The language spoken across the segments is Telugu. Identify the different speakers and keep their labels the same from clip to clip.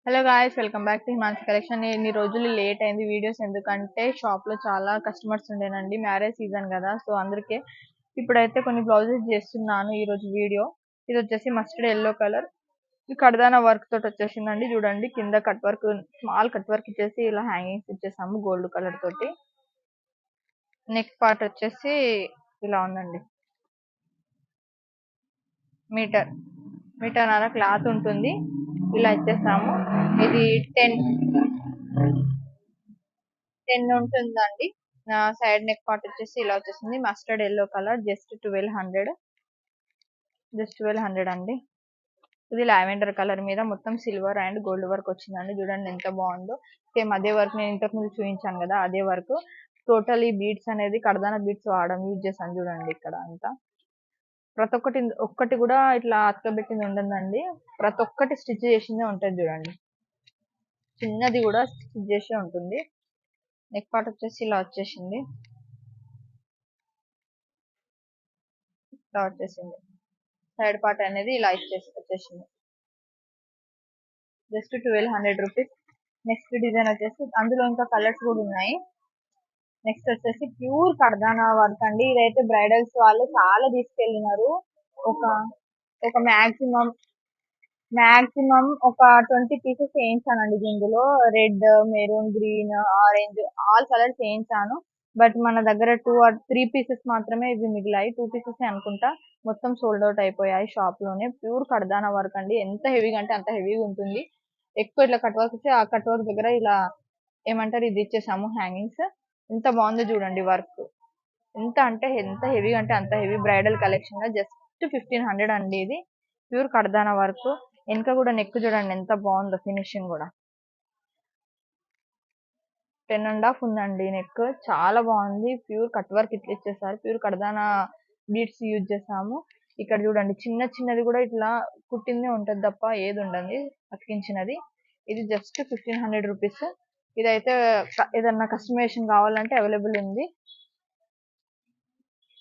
Speaker 1: Hello guys, welcome back to Himanshi collection. ఇన్ని రోజులు లేట్ అయింది వీడియోస్, ఎందుకంటే షాప్ లో చాలా కస్టమర్స్ ఉండేనండి. మ్యారేజ్ సీజన్ కదా, సో అందరికీ ఇప్పుడైతే కొన్ని బ్లౌజెస్ చేస్తున్నాను. ఈ రోజు వీడియో ఇది వచ్చేసి మస్టర్డ్ ఎల్లో కలర్ కడదానా వర్క్ తోటి వచ్చేసిందండి. చూడండి, కింద cut work, small cut work ఇచ్చేసి ఇలా హ్యాంగింగ్స్ ఇచ్చేసాము గోల్డ్ కలర్ తోటి. నెక్ పార్ట్ వచ్చేసి ఇలా ఉందండి. మీటర్ మీటర్ క్లాత్ ఉంటుంది, ఇలా ఇచ్చేస్తాము. ఇది 10 ఉంటుందండి. నా సైడ్ నెక్ పార్ట్ వచ్చేసి ఇలా వచ్చేసింది. మస్టర్డ్ ఎల్లో కలర్, జస్ట్ 1200 అండి. ఇది లావెండర్ కలర్ మీద మొత్తం సిల్వర్ అండ్ గోల్డ్ వర్క్ వచ్చిందండి. చూడండి ఎంత బాగుందో. సేమ్ అదే వర్క్ నేను ఇంతకు ముందు చూపించాను కదా, అదే వర్క్. టోటల్ ఈ బీడ్స్ అనేది కడదాన బీడ్స్ వాడడం యూజ్ చేశాను. చూడండి ఇక్కడ అంతా ప్రతి ఒక్కటి కూడా ఇట్లా అతకబెట్టింది ఉండదండి. ప్రతి ఒక్కటి స్టిచ్ చేసిందే ఉంటుంది. చూడండి, చిన్నది కూడా స్టిచ్ చేసే ఉంటుంది. నెక్ పార్ట్ వచ్చేసి ఇలా వచ్చేసింది. సైడ్ పార్ట్ అనేది ఇలా వచ్చేసింది. Just 1200 rupees. నెక్స్ట్ డిజైన్ వచ్చేసి అందులో ఇంకా కలర్స్ కూడా ఉన్నాయి. నెక్స్ట్ వచ్చేసి ప్యూర్ కర్దానా వర్క్ అండి. ఇదైతే బ్రైడల్స్ వాళ్ళు చాలా తీసుకెళ్ళినారు. ఒక ఒక మాక్సిమం ఒక 20 పీసెస్ వేయించానండి. దీనిలో red, maroon, green, orange all colours వేయించాను. బట్ మన దగ్గర 2 or 3 పీసెస్ మాత్రమే ఇవి మిగిలాయి. 2 పీసెస్ అనుకుంటా, మొత్తం సోల్డ్ అవుట్ అయిపోయాయి షాప్ లోనే. ప్యూర్ కడదానా వర్క్ అండి. ఎంత హెవీగా అంటే అంత హెవీగా ఉంటుంది. ఎక్కువ ఇట్లా కట్ వర్క్ వస్తే ఆ కట్ వర్క్ దగ్గర ఇలా ఏమంటారు ఇది ఇచ్చేసాము హ్యాంగింగ్స్. ఎంత బాగుందో చూడండి వర్క్. ఎంత అంటే ఎంత హెవీగా అంటే అంత హెవీ. బ్రైడల్ కలెక్షన్ జస్ట్ 1500 అండి. ఇది ప్యూర్ కడదానా వర్క్. వెనక కూడా నెక్ చూడండి ఎంత బాగుందో, ఫినిషింగ్ కూడా 10.5 ఉందండి. నెక్ చాలా బాగుంది. ప్యూర్ కట్ వర్క్ ఇట్లా ఇచ్చేసారు. ప్యూర్ కడదానా బీడ్స్ యూజ్ చేసాము. ఇక్కడ చూడండి, చిన్న చిన్నది కూడా ఇట్లా కుట్టిందే ఉంటది తప్ప ఏది ఉండదు అతికించినది. ఇది జస్ట్ 1500 రూపీస్. ఇదైతే ఏదన్నా కస్టమైజేషన్ కావాలంటే అవైలబుల్ ఉంది.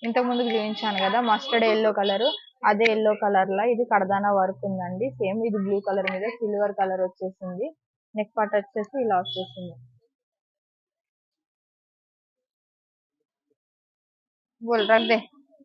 Speaker 1: ఇంతకు ముందుకు చూపించాను కదా మస్టర్డ్ ఎల్లో కలర్, అదే ఎల్లో కలర్ లా ఇది కడదానా వర్క్ ఉందండి. సేమ్ ఇది బ్లూ కలర్ మీద సిల్వర్ కలర్ వచ్చేసింది. నెక్ పార్ట్ వచ్చేసి ఇలా వచ్చేసింది. बोल रख दे.